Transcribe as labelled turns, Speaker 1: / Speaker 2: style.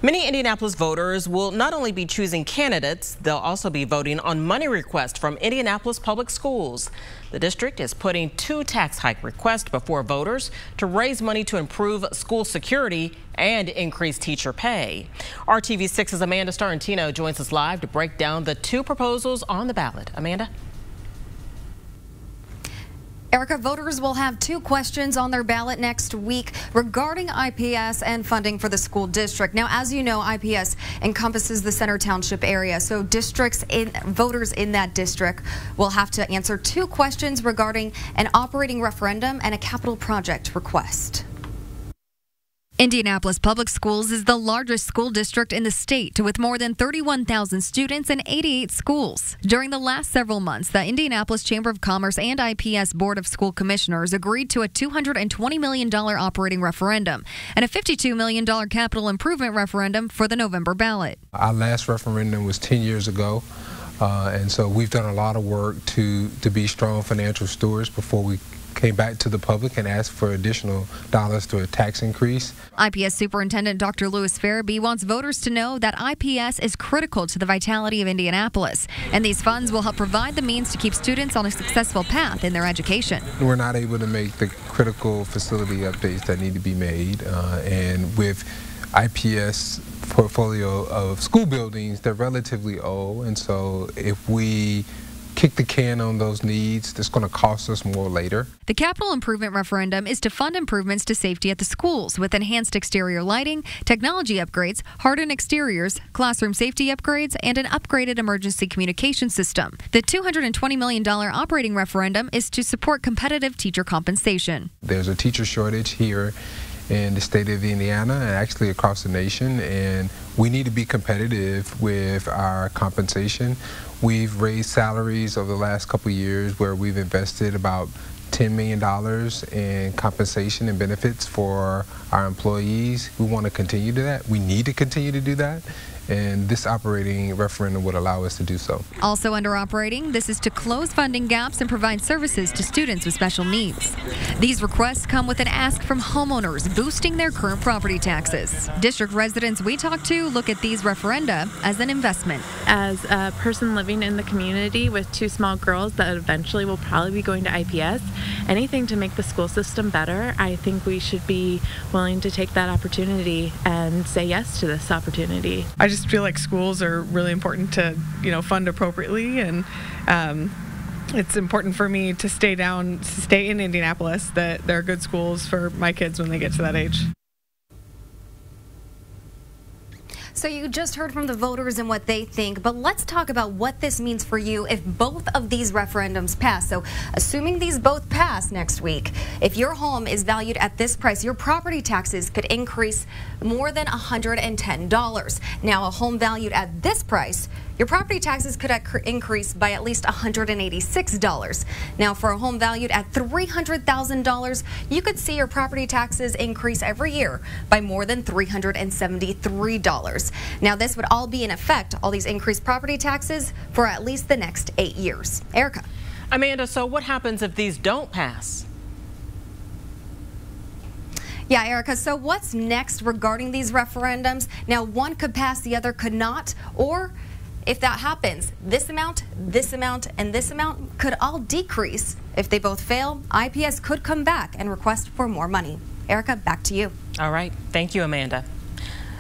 Speaker 1: Many Indianapolis voters will not only be choosing candidates, they'll also be voting on money requests from Indianapolis Public Schools. The district is putting 2 tax hike requests before voters to raise money to improve school security and increase teacher pay. RTV6's Amanda Starantino joins us live to break down the 2 proposals on the ballot. Amanda?
Speaker 2: Erica, voters will have 2 questions on their ballot next week regarding IPS and funding for the school district. Now, as you know, IPS encompasses the Center Township area, so voters in that district will have to answer 2 questions regarding an operating referendum and a capital project request.
Speaker 3: Indianapolis Public Schools is the largest school district in the state with more than 31,000 students and 88 schools. During the last several months, the Indianapolis Chamber of Commerce and IPS Board of School Commissioners agreed to a $220 million operating referendum and a $52 million capital improvement referendum for the November ballot.
Speaker 4: Our last referendum was 10 years ago, and so we've done a lot of work to be strong financial stewards before we came back to the public and asked for additional dollars to a tax increase.
Speaker 3: IPS Superintendent Dr. Louis Farabee wants voters to know that IPS is critical to the vitality of Indianapolis, and these funds will help provide the means to keep students on a successful path in their education.
Speaker 4: We're not able to make the critical facility updates that need to be made, and with IPS portfolio of school buildings, they're relatively old, and so if we kick the can on those needs, that's going to cost us more later.
Speaker 3: The capital improvement referendum is to fund improvements to safety at the schools with enhanced exterior lighting, technology upgrades, hardened exteriors, classroom safety upgrades, and an upgraded emergency communication system. The $220 million operating referendum is to support competitive teacher compensation.
Speaker 4: There's a teacher shortage here in the state of Indiana and actually across the nation, and we need to be competitive with our compensation. We've raised salaries over the last couple of years where we've invested about $10 million in compensation and benefits for our employees. We want to continue to do that. We need to continue to do that. And this operating referendum would allow us to do so.
Speaker 3: Also under operating, this is to close funding gaps and provide services to students with special needs. These requests come with an ask from homeowners boosting their current property taxes. District residents we talked to look at these referenda as an investment.
Speaker 5: As a person living in the community with 2 small girls that eventually will probably be going to IPS, anything to make the school system better, I think we should be willing to take that opportunity and say yes to this opportunity.
Speaker 6: I just feel like schools are really important to, fund appropriately, and it's important for me to stay in Indianapolis, that there are good schools for my kids when they get to that age.
Speaker 2: So you just heard from the voters and what they think, but let's talk about what this means for you if both of these referendums pass. So assuming these both pass next week, if your home is valued at this price, your property taxes could increase more than $110. Now, a home valued at this price, your property taxes could increase by at least $186. Now, for a home valued at $300,000, you could see your property taxes increase every year by more than $373. Now, this would all be in effect, all these increased property taxes, for at least the next 8 years. Erica.
Speaker 1: Amanda, so what happens if these don't pass?
Speaker 2: Yeah, Erica, so what's next regarding these referendums? Now, one could pass, the other could not, or if that happens, this amount, and this amount could all decrease. If they both fail, IPS could come back and request for more money. Erica, back to you.
Speaker 1: All right. Thank you, Amanda.